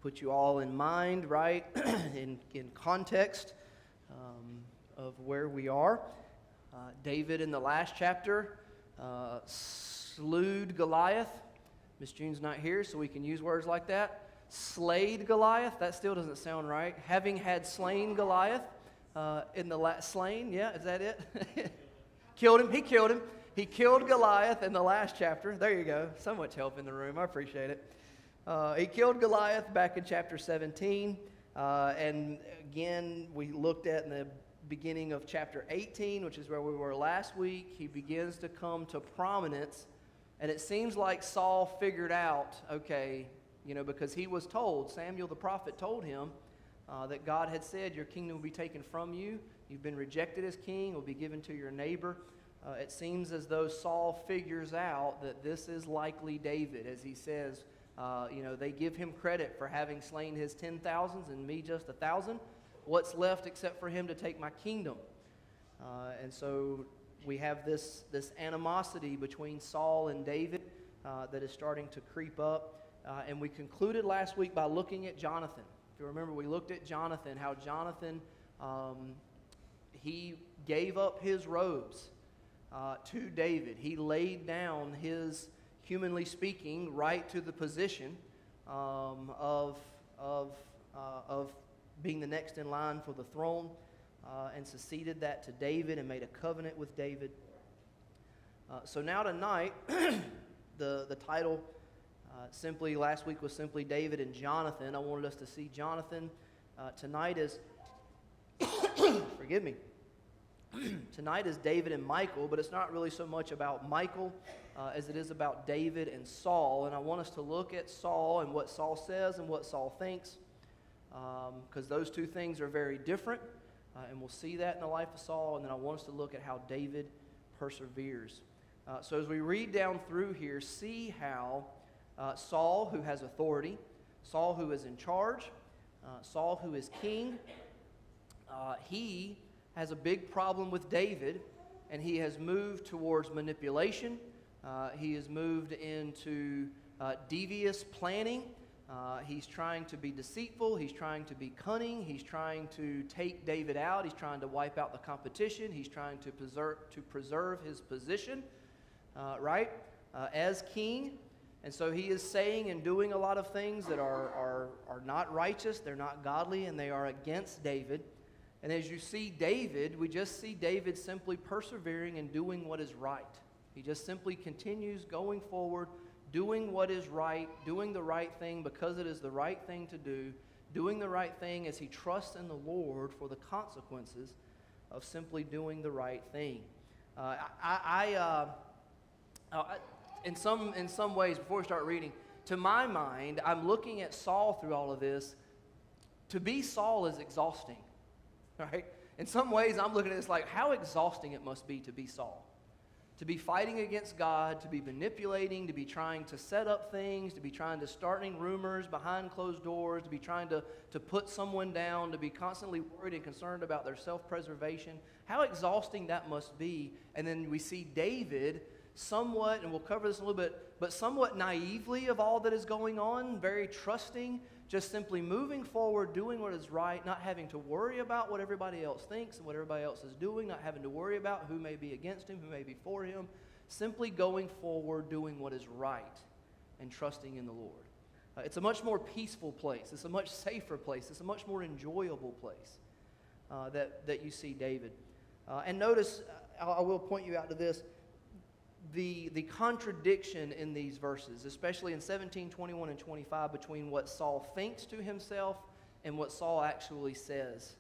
put you all in mind, right, in context of where we are. David in the last chapter slewed Goliath. Miss June's not here, so we can use words like that. Slayed Goliath. That still doesn't sound right. Having had slain Goliath in the slain, yeah, is that it? Killed him. He killed him. He killed Goliath in the last chapter. There you go. So much help in the room. I appreciate it. He killed Goliath back in chapter 17. And again, we looked at in the beginning of chapter 18, which is where we were last week. He begins to come to prominence. And it seems like Saul figured out, okay, because he was told, Samuel the prophet told him that God had said, your kingdom will be taken from you. You've been rejected as king, will be given to your neighbor. It seems as though Saul figures out that this is likely David, as he says, they give him credit for having slain his 10,000s and me just 1,000. What's left except for him to take my kingdom? And so we have this animosity between Saul and David that is starting to creep up. And we concluded last week by looking at Jonathan. If you remember, we looked at Jonathan, how Jonathan, he gave up his robes to David. He laid down his, humanly speaking, right to the position of being the next in line for the throne, and succeeded that to David and made a covenant with David. So now tonight, the title simply last week was simply David and Jonathan. I wanted us to see Jonathan. Tonight is, forgive me, tonight is David and Michal, but it's not really so much about Michal as it is about David and Saul. And I want us to look at Saul and what Saul says and what Saul thinks, because those two things are very different, and we'll see that in the life of Saul. And then I want us to look at how David perseveres. So as we read down through here, see how Saul, who has authority, Saul, who is in charge, Saul, who is king, he has a big problem with David, and he has moved towards manipulation. He has moved into devious planning. He's trying to be deceitful. He's trying to be cunning. He's trying to take David out. He's trying to wipe out the competition. He's trying to preserve his position, right, as king. And so he is saying and doing a lot of things that are not righteous, they're not godly, and they are against David. And as you see David, we just see David simply persevering and doing what is right. He just simply continues going forward, doing what is right, doing the right thing because it is the right thing to do, doing the right thing as he trusts in the Lord for the consequences of simply doing the right thing. In some ways, before we start reading, to my mind, I'm looking at Saul through all of this. To be Saul is exhausting, right? In some ways, I'm looking at this like how exhausting it must be to be Saul. To be fighting against God, to be manipulating, to be trying to set up things, to be trying to starting rumors behind closed doors, to be trying to put someone down, to be constantly worried and concerned about their self-preservation. How exhausting that must be. And then we see David somewhat, and we'll cover this a little bit, but somewhat naively of all that is going on, very trusting, just simply moving forward, doing what is right, not having to worry about what everybody else thinks and what everybody else is doing, not having to worry about who may be against him, who may be for him, simply going forward, doing what is right, and trusting in the Lord. It's a much more peaceful place. It's a much safer place. It's a much more enjoyable place that you see David. And notice, I will point you out to this, the contradiction in these verses, especially in 17, 21, and 25, between what Saul thinks to himself and what Saul actually says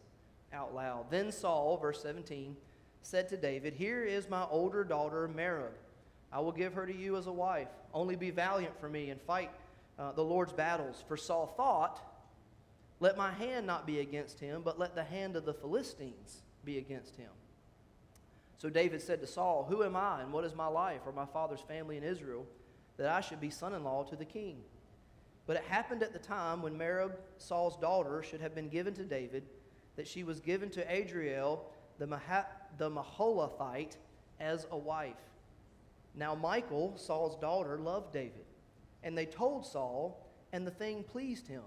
out loud. Then Saul, verse 17, said to David, "Here is my older daughter Merab. I will give her to you as a wife. Only be valiant for me and fight the Lord's battles." For Saul thought, "Let my hand not be against him, but let the hand of the Philistines be against him." So David said to Saul, "Who am I, and what is my life, or my father's family in Israel, that I should be son-in-law to the king?" But it happened at the time when Merab, Saul's daughter, should have been given to David, that she was given to Adriel, the Maholathite, as a wife. Now Michal, Saul's daughter, loved David, and they told Saul, and the thing pleased him.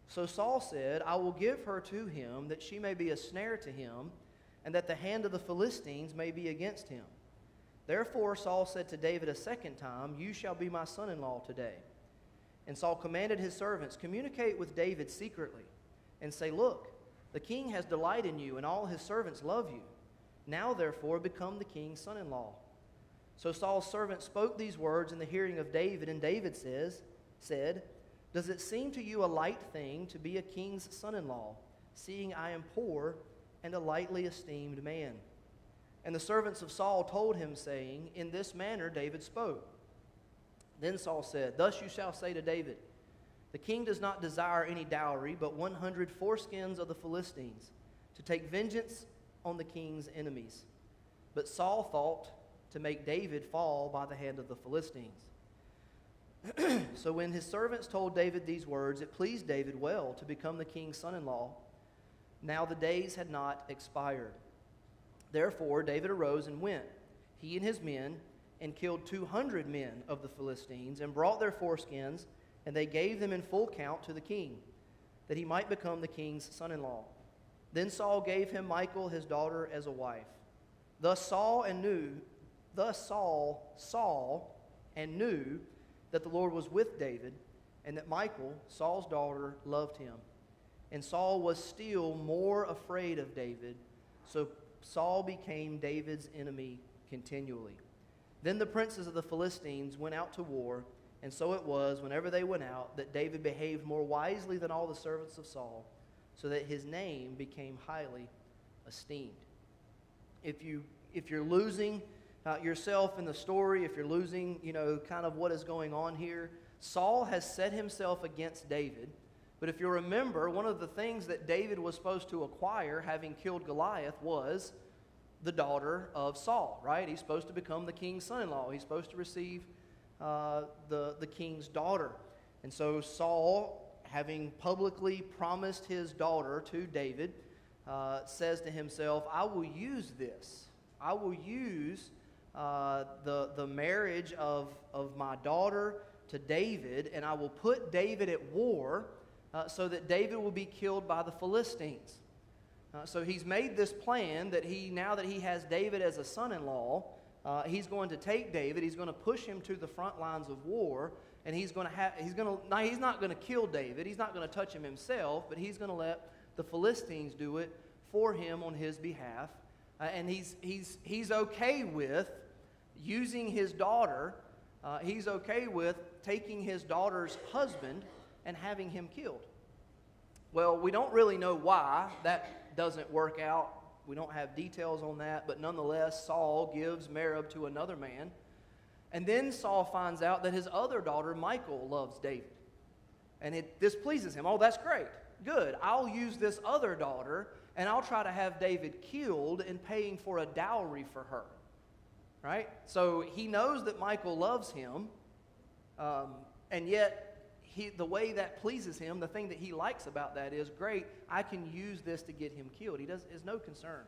So Saul said, I will give her to him, that she may be a snare to him, and that the hand of the Philistines may be against him. Therefore Saul said to David a second time, You shall be my son-in-law today. And Saul commanded his servants, Communicate with David secretly, and say, Look, the king has delight in you, and all his servants love you. Now therefore become the king's son-in-law. So Saul's servant spoke these words in the hearing of David, and David said, Does it seem to you a light thing to be a king's son-in-law, seeing I am poor and a lightly esteemed man? And the servants of Saul told him, saying, In this manner David spoke. Then Saul said, Thus you shall say to David, The king does not desire any dowry, but 100 foreskins of the Philistines, to take vengeance on the king's enemies. But Saul thought to make David fall by the hand of the Philistines. So when his servants told David these words, it pleased David well to become the king's son-in-law. Now the days had not expired. Therefore David arose and went, he and his men, and killed 200 men of the Philistines, and brought their foreskins, and they gave them in full count to the king, that he might become the king's son-in-law. Then Saul gave him Michal his daughter as a wife. Thus Saul saw and knew that the Lord was with David, and that Michal, Saul's daughter, loved him. And Saul was still more afraid of David, so Saul became David's enemy continually. Then the princes of the Philistines went out to war, and so it was, whenever they went out, that David behaved more wisely than all the servants of Saul, so that his name became highly esteemed. If you're losing yourself in the story, if you're losing, kind of what is going on here, Saul has set himself against David. But if you remember, one of the things that David was supposed to acquire, having killed Goliath, was the daughter of Saul, right? He's supposed to become the king's son-in-law. He's supposed to receive the king's daughter. And so Saul, having publicly promised his daughter to David, says to himself, I will use this. I will use the marriage of my daughter to David, and I will put David at war so that David will be killed by the Philistines. So he's made this plan that now that he has David as a son-in-law, he's going to take David, he's going to push him to the front lines of war, and he's not going to kill David, he's not going to touch him himself, but he's going to let the Philistines do it for him on his behalf. And he's okay with using his daughter. He's okay with taking his daughter's husband and having him killed. Well, we don't really know why that doesn't work out. We don't have details on that, but nonetheless, Saul gives Merab to another man. And then Saul finds out that his other daughter, Michal, loves David. And it displeases him. Oh, that's great. Good. I'll use this other daughter, and I'll try to have David killed in paying for a dowry for her. Right? So he knows that Michal loves him, and yet the way that pleases him, the thing that he likes about that is, great, I can use this to get him killed. He has no concern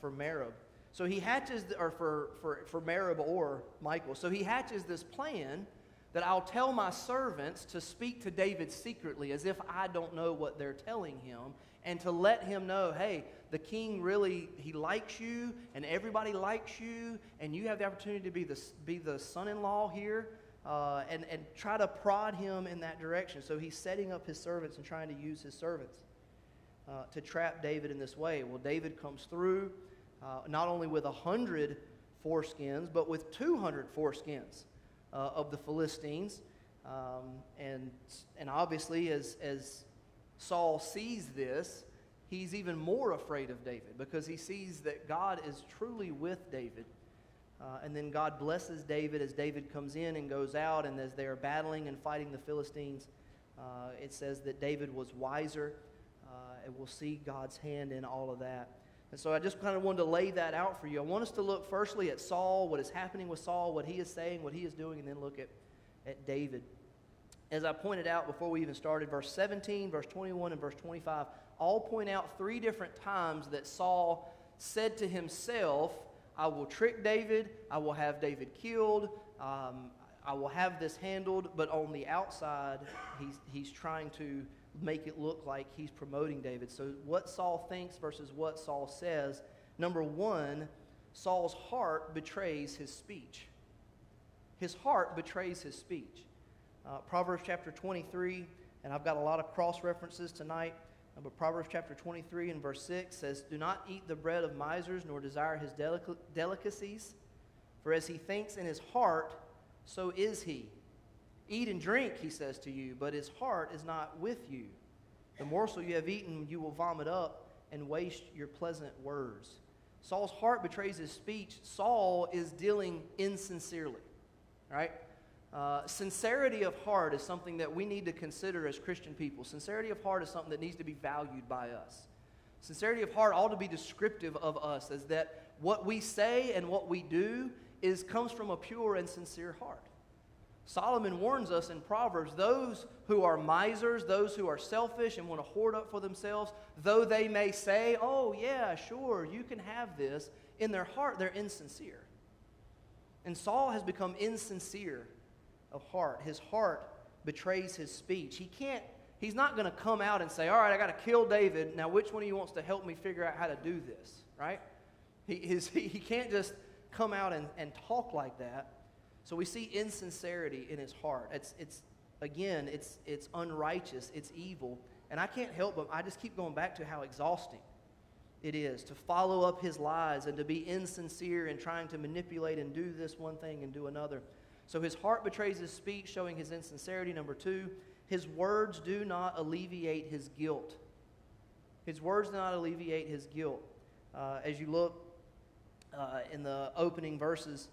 for Merab. So he hatches, for Merab or Michal. So he hatches this plan that I'll tell my servants to speak to David secretly, as if I don't know what they're telling him, and to let him know, hey, the king really, he likes you, and everybody likes you, and you have the opportunity to be the son-in-law here, and try to prod him in that direction. So he's setting up his servants and trying to use his servants to trap David in this way. Well, David comes through not only with 100 foreskins, but with 200 foreskins of the Philistines. And obviously, as Saul sees this, he's even more afraid of David, because he sees that God is truly with David. And then God blesses David as David comes in and goes out, and as they are battling and fighting the Philistines, it says that David was wiser, and we'll see God's hand in all of that. And so I just kind of wanted to lay that out for you. I want us to look firstly at Saul, what is happening with Saul, what he is saying, what he is doing, and then look at David. As I pointed out before we even started, verse 17, verse 21, and verse 25 all point out 3 different times that Saul said to himself, I will trick David, I will have David killed, I will have this handled, but on the outside, he's trying to make it look like he's promoting David. So what Saul thinks versus what Saul says. Number one, Saul's heart betrays his speech. His heart betrays his speech. Proverbs chapter 23, and I've got a lot of cross references tonight, but Proverbs chapter 23 and verse 6 says, "Do not eat the bread of misers, nor desire his delicacies, for as he thinks in his heart, so is he. Eat and drink, he says to you, but his heart is not with you. The morsel you have eaten you will vomit up and waste your pleasant words." Saul's heart betrays his speech. Saul is dealing insincerely, right? Sincerity of heart is something that we need to consider as Christian people. Sincerity of heart is something that needs to be valued by us. Sincerity of heart ought to be descriptive of us, as that what we say and what we do comes from a pure and sincere heart. Solomon warns us in Proverbs, those who are misers, those who are selfish and want to hoard up for themselves, though they may say, "Oh yeah, sure, you can have this," in their heart they're insincere. And Saul has become insincere of heart. His heart betrays his speech. He's not going to come out and say, "All right, I got to kill David. Now which one of you wants to help me figure out how to do this?" Right? He can't just come out and talk like that. So we see insincerity in his heart. It's unrighteous, it's evil. And I can't help but I just keep going back to how exhausting it is to follow up his lies and to be insincere and trying to manipulate and do this one thing and do another. So his heart betrays his speech, showing his insincerity. Number two, his words do not alleviate his guilt. His words do not alleviate his guilt. As you look in the opening verses,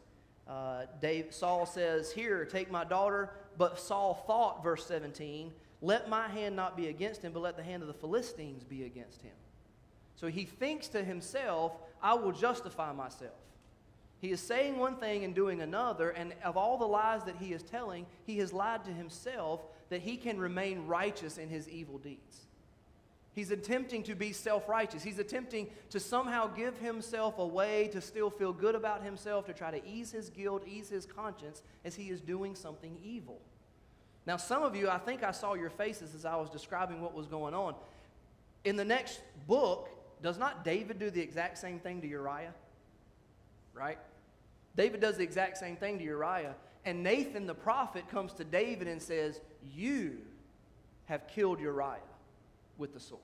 Saul says, "Here, take my daughter." But Saul thought, verse 17, "Let my hand not be against him, but let the hand of the Philistines be against him." So he thinks to himself, "I will justify myself." He is saying one thing and doing another, and of all the lies that he is telling, he has lied to himself that he can remain righteous in his evil deeds. He's attempting to be self-righteous. He's attempting to somehow give himself a way to still feel good about himself, to try to ease his guilt, ease his conscience, as he is doing something evil. Now, some of you, I think I saw your faces as I was describing what was going on. In the next book, does not David do the exact same thing to Uriah? Right? David does the exact same thing to Uriah. And Nathan the prophet comes to David and says, "You have killed Uriah with the sword."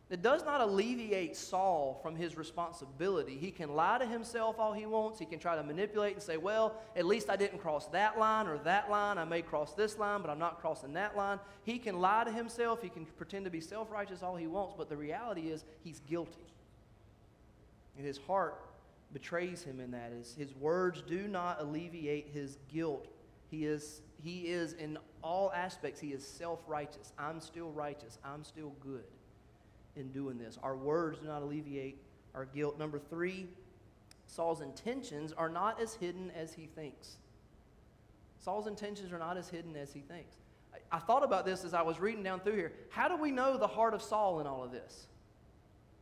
It does not alleviate Saul from his responsibility. He can lie to himself all he wants. He can try to manipulate and say, "Well, at least I didn't cross that line or that line. I may cross this line, but I'm not crossing that line." He can lie to himself. He can pretend to be self-righteous all he wants, but the reality is he's guilty. And his heart betrays him in that. His words do not alleviate his guilt. He is in all aspects, he is self-righteous. I'm still righteous. I'm still good in doing this. Our words do not alleviate our guilt. Number three, Saul's intentions are not as hidden as he thinks. Saul's intentions are not as hidden as he thinks. I thought about this as I was reading down through here. How do we know the heart of Saul in all of this?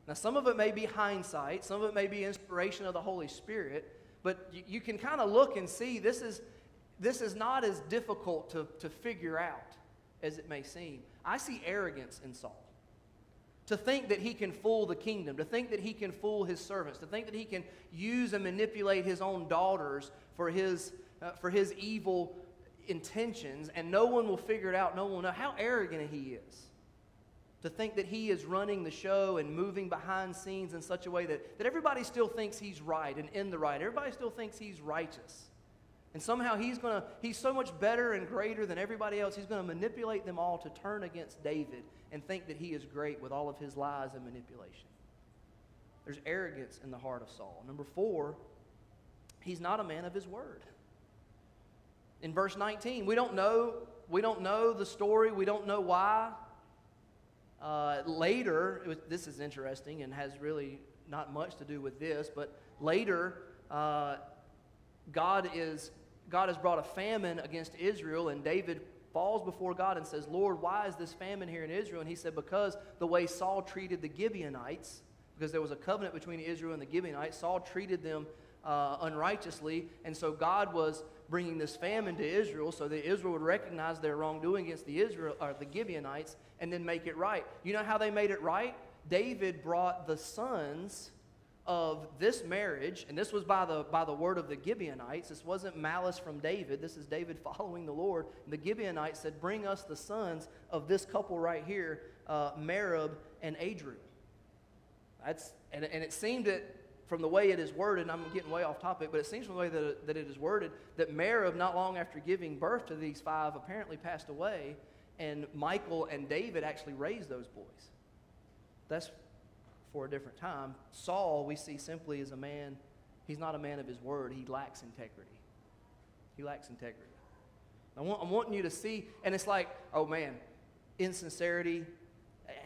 Now, some of it may be hindsight. Some of it may be inspiration of the Holy Spirit. But you can kind of look and see this is not as difficult to figure out as it may seem. I see arrogance in Saul. To think that he can fool the kingdom, to think that he can fool his servants, to think that he can use and manipulate his own daughters for his evil intentions, and no one will figure it out, no one will know how arrogant he is. To think that he is running the show and moving behind scenes in such a way that everybody still thinks he's right and in the right. Everybody still thinks he's righteous. And somehow he's so much better and greater than everybody else, he's going to manipulate them all to turn against David and think that he is great with all of his lies and manipulation. There's arrogance in the heart of Saul. Number four, he's not a man of his word. In verse 19, we don't know the story, we don't know why. Later, this is interesting and has really not much to do with this, but later, God has brought a famine against Israel, and David falls before God and says, "Lord, why is this famine here in Israel?" And he said, "Because the way Saul treated the Gibeonites, because there was a covenant between Israel and the Gibeonites, Saul treated them unrighteously, and so God was bringing this famine to Israel so that Israel would recognize their wrongdoing against the Gibeonites and then make it right. You know how they made it right? David brought the sons of this marriage, and this was by the word of the Gibeonites. This wasn't malice from David. This is David following the Lord. And the Gibeonites said, bring us the sons of this couple right here, Merab and Adru. And it seemed that from the way it is worded, and I'm getting way off topic, but it seems from the way that it is worded, that Merab, not long after giving birth to these five, apparently passed away, and Michal and David actually raised those boys. That's for a different time. Saul, we see simply as a man, he's not a man of his word. He lacks integrity. He lacks integrity. I'm wanting you to see, and it's like, oh man, insincerity,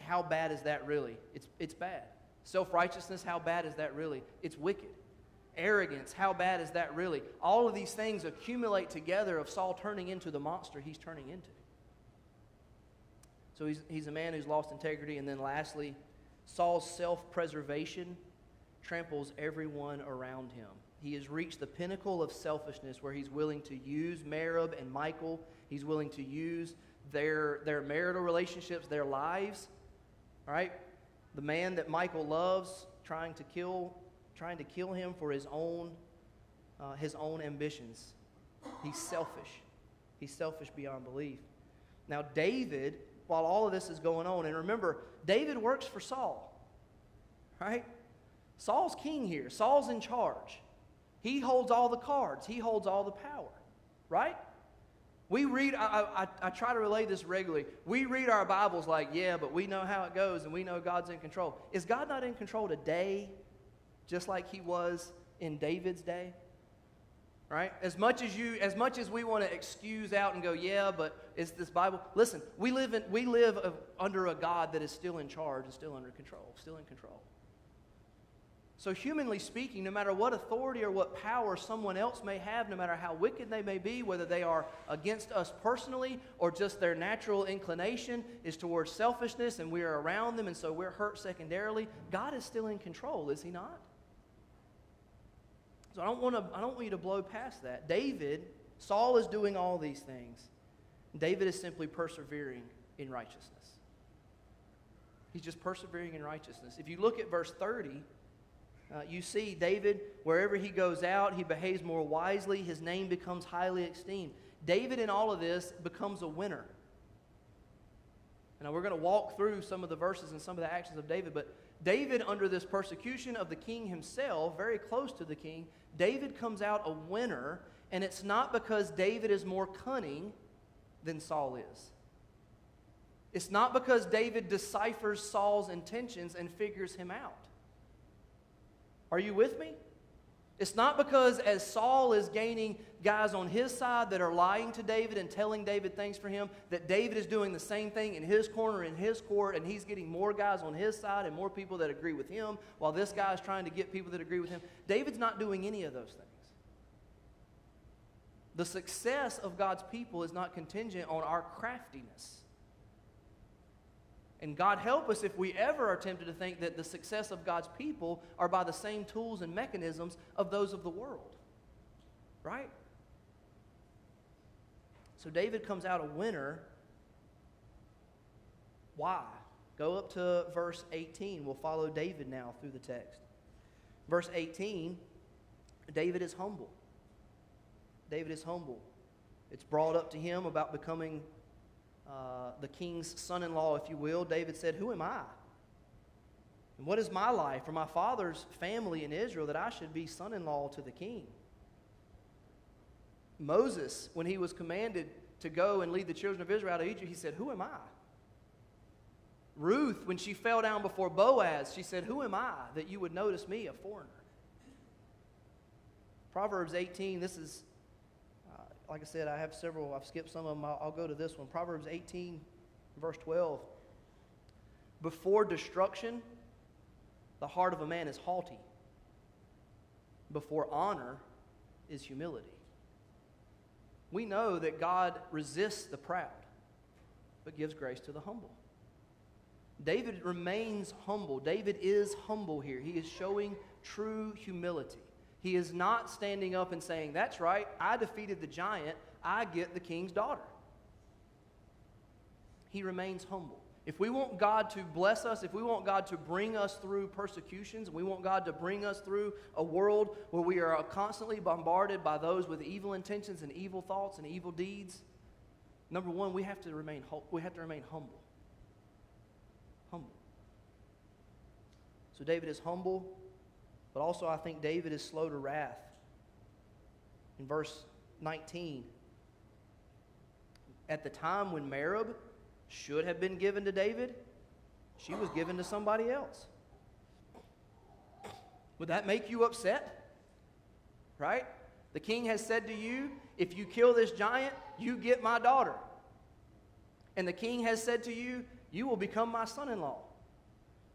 how bad is that really? It's bad. Self-righteousness, how bad is that really? It's wicked. Arrogance, how bad is that really? All of these things accumulate together of Saul turning into the monster he's turning into. So he's a man who's lost integrity. And then lastly, Saul's self-preservation tramples everyone around him. He has reached the pinnacle of selfishness where he's willing to use Merab and Michal. He's willing to use their marital relationships, their lives. All right? The man that Michal loves, trying to kill him for his own ambitions. He's selfish. He's selfish beyond belief. Now David, while all of this is going on, and remember, David works for Saul, right? Saul's king here. Saul's in charge. He holds all the cards. He holds all the power, right? We read, I try to relay this regularly. We read our Bibles like, yeah, but we know how it goes and we know God's in control. Is God not in control today just like he was in David's day? Right? As much as we want to excuse out and go, yeah, but it's this Bible. Listen, we live under a God that is still in charge and still under control, still in control. So humanly speaking, no matter what authority or what power someone else may have, no matter how wicked they may be, whether they are against us personally or just their natural inclination is towards selfishness and we are around them and so we're hurt secondarily, God is still in control, is he not? So I don't want you to blow past that. Saul is doing all these things. David is simply persevering in righteousness. He's just persevering in righteousness. If you look at verse 30, you see David, wherever he goes out, he behaves more wisely. His name becomes highly esteemed. David in all of this becomes a winner. Now we're going to walk through some of the verses and some of the actions of David, but David, under this persecution of the king himself, very close to the king, David comes out a winner, and it's not because David is more cunning than Saul is. It's not because David deciphers Saul's intentions and figures him out. Are you with me? It's not because as Saul is gaining guys on his side that are lying to David and telling David things for him, that David is doing the same thing in his corner, in his court, and he's getting more guys on his side and more people that agree with him, while this guy is trying to get people that agree with him. David's not doing any of those things. The success of God's people is not contingent on our craftiness. And God help us if we ever are tempted to think that the success of God's people are by the same tools and mechanisms of those of the world. Right? So David comes out a winner. Why? Go up to verse 18. We'll follow David now through the text. Verse 18, David is humble. David is humble. It's brought up to him about becoming the king's son-in-law, if you will. David said, "Who am I? And what is my life or my father's family in Israel that I should be son-in-law to the king?" Moses, when he was commanded to go and lead the children of Israel out of Egypt, he said, "Who am I?" Ruth, when she fell down before Boaz, she said, "Who am I that you would notice me, a foreigner?" Proverbs 18, this is like I said, I have several. I've skipped some of them. I'll go to this one. Proverbs 18, verse 12. Before destruction, the heart of a man is haughty. Before honor is humility. We know that God resists the proud, but gives grace to the humble. David remains humble. David is humble here. He is showing true humility. He is not standing up and saying, that's right, I defeated the giant, I get the king's daughter. He remains humble. If we want God to bless us, if we want God to bring us through persecutions, and we want God to bring us through a world where we are constantly bombarded by those with evil intentions and evil thoughts and evil deeds, number one, we have to remain humble. Humble. So David is humble, but also I think David is slow to wrath. In verse 19, at the time when Merab should have been given to David, she was given to somebody else. Would that make you upset? Right? The king has said to you, if you kill this giant, you get my daughter. And the king has said to you, you will become my son-in-law.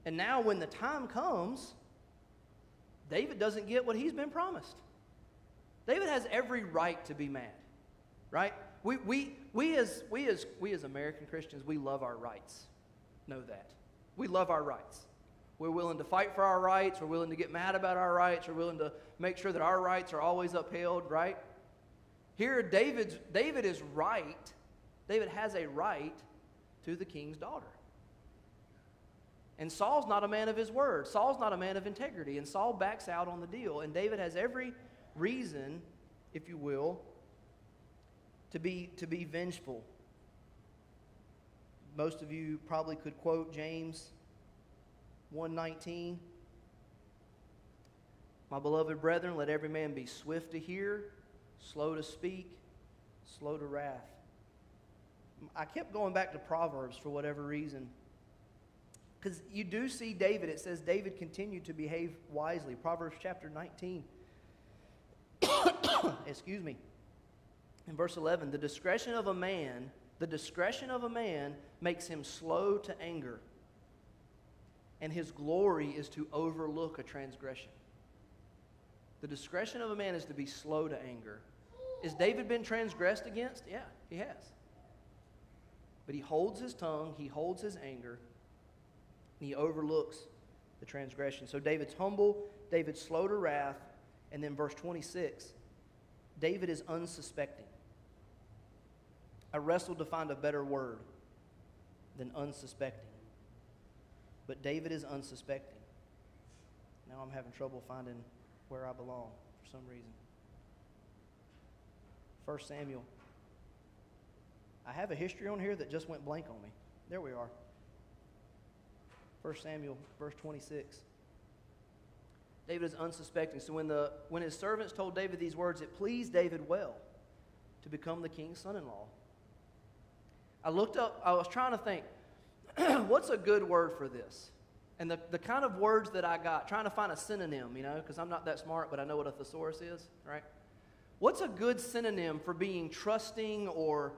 And now when the time comes, David doesn't get what he's been promised. David has every right to be mad, right? We as American Christians, we love our rights. Know that. We love our rights. We're willing to fight for our rights. We're willing to get mad about our rights. We're willing to make sure that our rights are always upheld, right? Here, David is right. David has a right to the king's daughter. And Saul's not a man of his word. Saul's not a man of integrity. And Saul backs out on the deal. And David has every reason, if you will, to be vengeful. Most of you probably could quote James 1:19. My beloved brethren, let every man be swift to hear, slow to speak, slow to wrath. I kept going back to Proverbs for whatever reason. Because you do see David, it says David continued to behave wisely. Proverbs chapter 19. Excuse me. In verse 11, the discretion of a man makes him slow to anger, and his glory is to overlook a transgression. The discretion of a man is to be slow to anger. Has David been transgressed against? Yeah, he has. But he holds his tongue, he holds his anger, and he overlooks the transgression. So David's humble, David's slow to wrath, and then verse 26, David is unsuspecting. I wrestled to find a better word than unsuspecting. But David is unsuspecting. Now I'm having trouble finding where I belong for some reason. 1 Samuel. I have a history on here that just went blank on me. There we are. 1 Samuel, verse 26. David is unsuspecting. So when his servants told David these words, it pleased David well to become the king's son-in-law. I was trying to think, what's a good word for this? And the kind of words that I got, trying to find a synonym, because I'm not that smart, but I know what a thesaurus is, right? What's a good synonym for being trusting or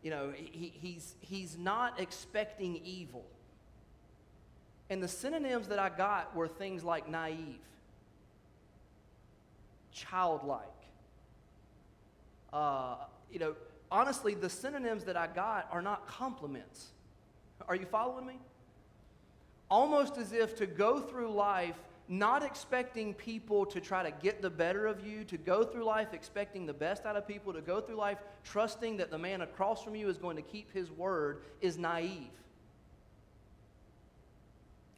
he's not expecting evil? And the synonyms that I got were things like naive, childlike, honestly, the synonyms that I got are not compliments. Are you following me? Almost as if to go through life not expecting people to try to get the better of you, to go through life expecting the best out of people, to go through life trusting that the man across from you is going to keep his word is naive.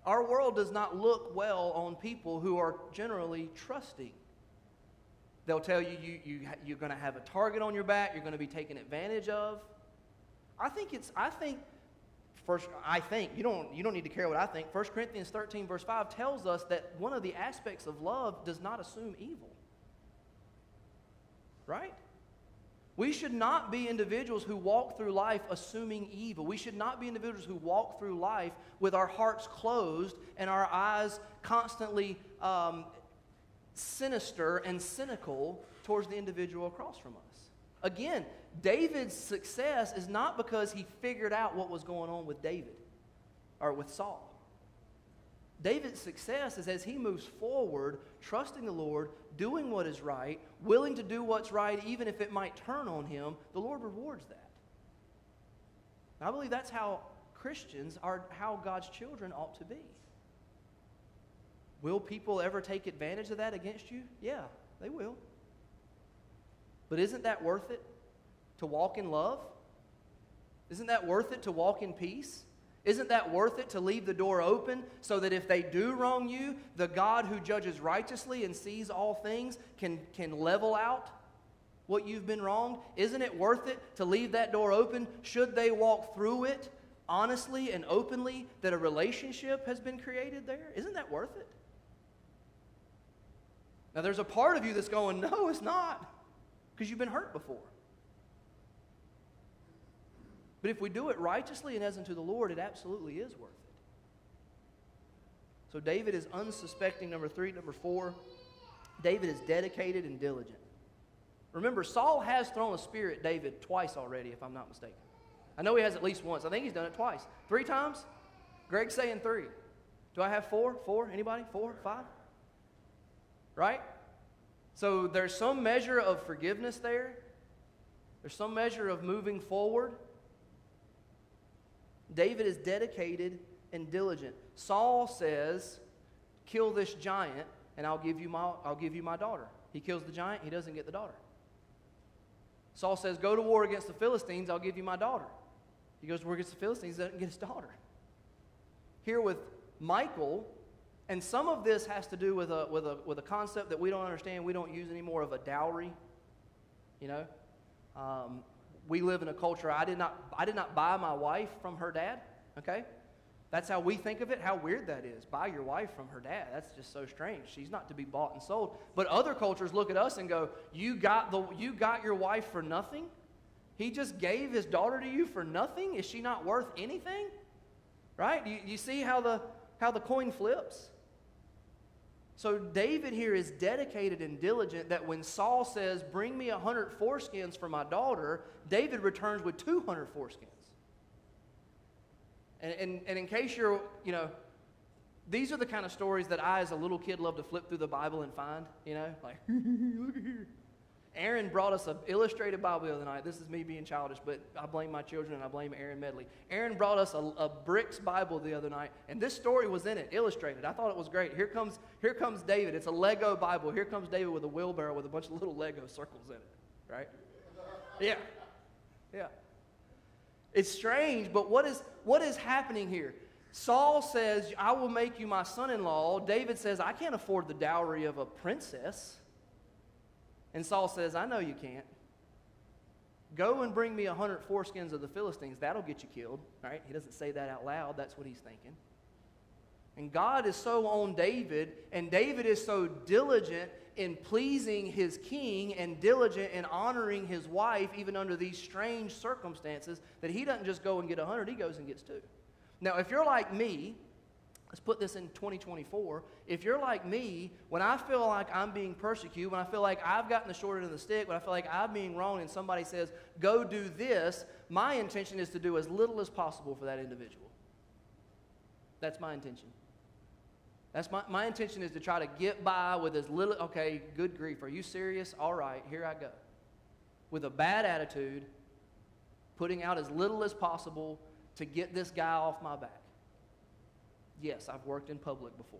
Our world does not look well on people who are generally trusting. They'll tell you, you're going to have a target on your back. You're going to be taken advantage of. You don't need to care what I think. 1 Corinthians 13 verse 5 tells us that one of the aspects of love does not assume evil. Right? We should not be individuals who walk through life assuming evil. We should not be individuals who walk through life with our hearts closed and our eyes constantly sinister and cynical towards the individual across from us. Again, David's success is not because he figured out what was going on with David or with Saul. David's success is as he moves forward, trusting the Lord, doing what is right, willing to do what's right even if it might turn on him, the Lord rewards that. And I believe that's how Christians are, how God's children ought to be. Will people ever take advantage of that against you? Yeah, they will. But isn't that worth it to walk in love? Isn't that worth it to walk in peace? Isn't that worth it to leave the door open so that if they do wrong you, the God who judges righteously and sees all things can level out what you've been wronged? Isn't it worth it to leave that door open should they walk through it honestly and openly that a relationship has been created there? Isn't that worth it? Now there's a part of you that's going, no, it's not, because you've been hurt before. But if we do it righteously and as unto the Lord, it absolutely is worth it. So David is unsuspecting, number 3. Number 4, David is dedicated and diligent. Remember, Saul has thrown a spear at David twice already, if I'm not mistaken. I know he has at least once. I think he's done it twice. 3 times? Greg's saying 3. Do I have 4? 4? Anybody? 4? 5? Right? So there's some measure of forgiveness there. There's some measure of moving forward. David is dedicated and diligent. Saul says, kill this giant and I'll give you my daughter. He kills the giant, he doesn't get the daughter. Saul says, go to war against the Philistines, I'll give you my daughter. He goes to war against the Philistines, doesn't get his daughter. Here with Michal, and some of this has to do with a concept that we don't understand, we don't use anymore, of a dowry. You know? We live in a culture, I did not buy my wife from her dad, okay? That's how we think of it, how weird that is. Buy your wife from her dad. That's just so strange. She's not to be bought and sold. But other cultures look at us and go, you got your wife for nothing? He just gave his daughter to you for nothing? Is she not worth anything? Right? You see how the coin flips? So David here is dedicated and diligent that when Saul says, bring me 100 foreskins for my daughter, David returns with 200 foreskins. And in case you're, these are the kind of stories that I, as a little kid, love to flip through the Bible and find, like, look at here. Aaron brought us an illustrated Bible the other night. This is me being childish, but I blame my children and I blame Aaron Medley. Aaron brought us a bricks Bible the other night, and this story was in it, illustrated. I thought it was great. Here comes David. It's a Lego Bible. Here comes David with a wheelbarrow with a bunch of little Lego circles in it, right? Yeah. It's strange, but what is happening here? Saul says, I will make you my son-in-law. David says, I can't afford the dowry of a princess. And Saul says, I know you can't. Go and bring me 100 foreskins of the Philistines. That'll get you killed. Right? He doesn't say that out loud. That's what he's thinking. And God is so on David, and David is so diligent in pleasing his king and diligent in honoring his wife, even under these strange circumstances, that he doesn't just go and get 100, he goes and gets 2. Now, if you're like me, let's put this in 2024. If you're like me, when I feel like I'm being persecuted, when I feel like I've gotten the short end of the stick, when I feel like I'm being wrong and somebody says, go do this, my intention is to do as little as possible for that individual. That's my intention. That's my intention is to try to get by with as little, okay, good grief, are you serious? All right, here I go. With a bad attitude, putting out as little as possible to get this guy off my back. Yes, I've worked in public before.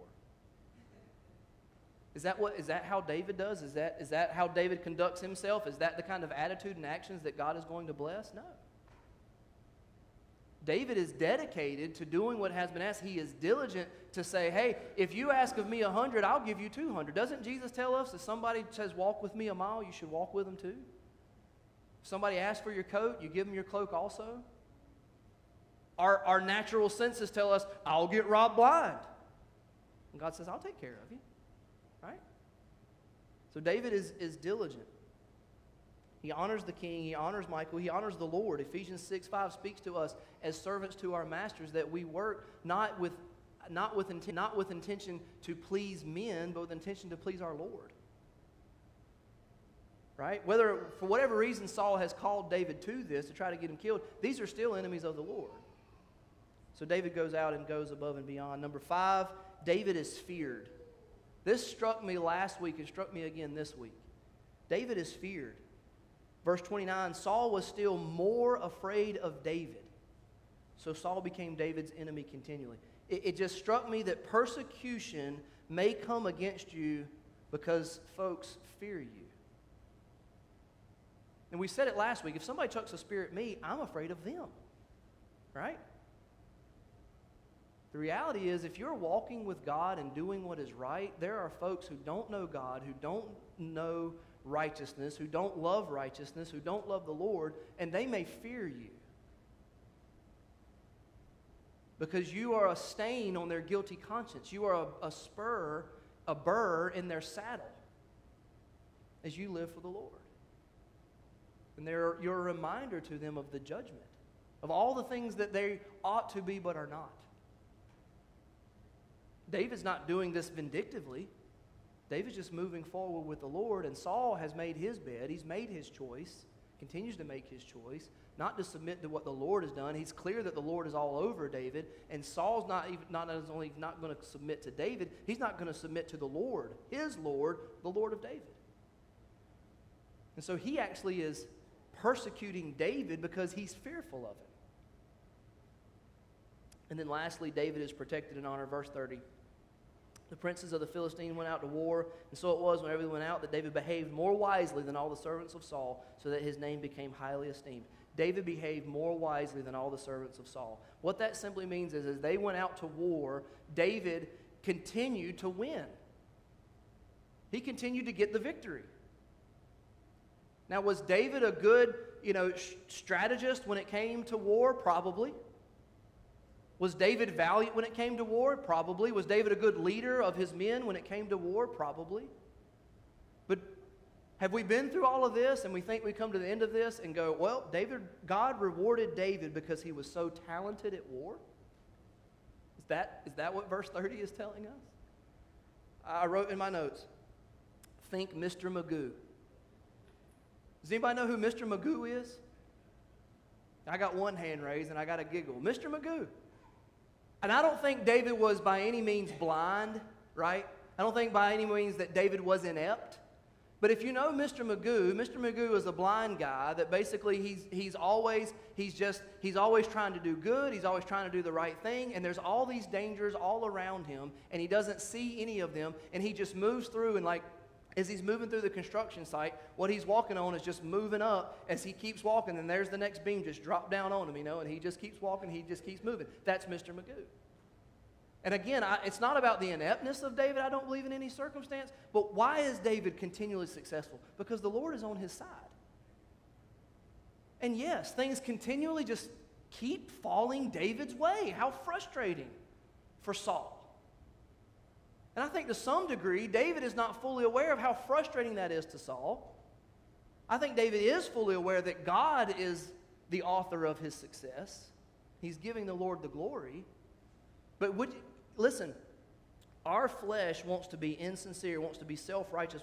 Is that how David does? Is that how David conducts himself? Is that the kind of attitude and actions that God is going to bless? No. David is dedicated to doing what has been asked. He is diligent to say, hey, if you ask of me 100, I'll give you 200. Doesn't Jesus tell us if somebody says, walk with me a mile, you should walk with them too? If somebody asks for your coat, you give them your cloak also? Our natural senses tell us, I'll get robbed blind. And God says, I'll take care of you. Right? So David is diligent. He honors the king. He honors Michal. He honors the Lord. Ephesians 6:5 speaks to us as servants to our masters that we work not with intention to please men, but with intention to please our Lord. Right? Whether, for whatever reason, Saul has called David to this to try to get him killed, these are still enemies of the Lord. So David goes out and goes above and beyond. Number 5, David is feared. This struck me last week and struck me again this week. David is feared. Verse 29, Saul was still more afraid of David. So Saul became David's enemy continually. It just struck me that persecution may come against you because folks fear you. And we said it last week. If somebody chucks a spear at me, I'm afraid of them. Right? The reality is, if you're walking with God and doing what is right, there are folks who don't know God, who don't know righteousness, who don't love righteousness, who don't love the Lord, and they may fear you. Because you are a stain on their guilty conscience. You are a burr in their saddle as you live for the Lord. And you're a reminder to them of the judgment, of all the things that they ought to be but are not. David's not doing this vindictively. David's just moving forward with the Lord, and Saul has made his bed. He's made his choice, continues to make his choice, not to submit to what the Lord has done. He's clear that the Lord is all over David, and Saul's not only not going to submit to David, he's not going to submit to the Lord, his Lord, the Lord of David. And so he actually is persecuting David because he's fearful of him. And then lastly, David is protected in honor. Verse 30. The princes of the Philistines went out to war, and so it was whenever they went out that David behaved more wisely than all the servants of Saul, so that his name became highly esteemed. David behaved more wisely than all the servants of Saul. What that simply means is, as they went out to war, David continued to win. He continued to get the victory. Now, was David a good, strategist when it came to war? Probably. Was David valiant when it came to war? Probably. Was David a good leader of his men when it came to war? Probably. But have we been through all of this and we think we come to the end of this and go, well, God rewarded David because he was so talented at war? Is that what verse 30 is telling us? I wrote in my notes, think Mr. Magoo. Does anybody know who Mr. Magoo is? I got one hand raised and I got a giggle. Mr. Magoo. And I don't think David was by any means blind, right? I don't think by any means that David was inept. But if you know Mr. Magoo is a blind guy that basically he's always trying to do good, he's always trying to do the right thing, and there's all these dangers all around him, and he doesn't see any of them, and he just moves through, and as he's moving through the construction site, what he's walking on is just moving up. As he keeps walking, and there's the next beam just dropped down on him, and he just keeps walking, he just keeps moving. That's Mr. Magoo. And again, it's not about the ineptness of David, I don't believe in any circumstance, but why is David continually successful? Because the Lord is on his side. And yes, things continually just keep falling David's way. How frustrating for Saul. And I think to some degree, David is not fully aware of how frustrating that is to Saul. I think David is fully aware that God is the author of his success. He's giving the Lord the glory. But listen, our flesh wants to be insincere, wants to be self-righteous,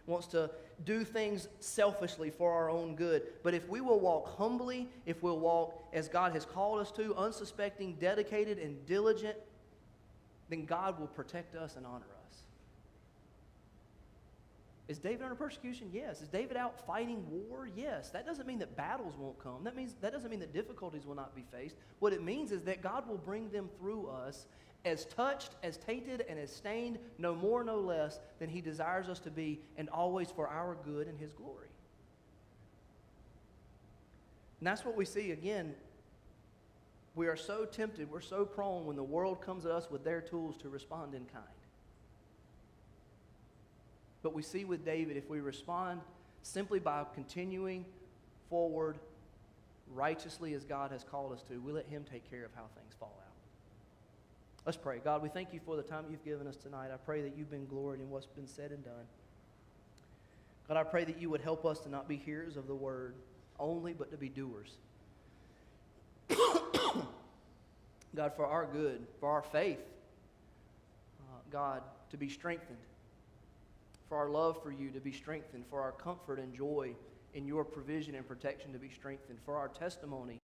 wants to do things selfishly for our own good. But if we will walk humbly, if we'll walk as God has called us to, unsuspecting, dedicated, and diligent, then God will protect us and honor us. Is David under persecution? Yes. Is David out fighting war? Yes. That doesn't mean that battles won't come. That doesn't mean that difficulties will not be faced. What it means is that God will bring them through us as touched, as tainted, and as stained, no more, no less, than he desires us to be, and always for our good and his glory. And that's what we see again. We are so tempted, we're so prone when the world comes at us with their tools to respond in kind. But we see with David, if we respond simply by continuing forward righteously as God has called us to, we let him take care of how things fall out. Let's pray. God, we thank you for the time you've given us tonight. I pray that you've been gloried in what's been said and done. God, I pray that you would help us to not be hearers of the word only, but to be doers. God, for our good, for our faith, God, to be strengthened, for our love for you to be strengthened, for our comfort and joy in your provision and protection to be strengthened, for our testimony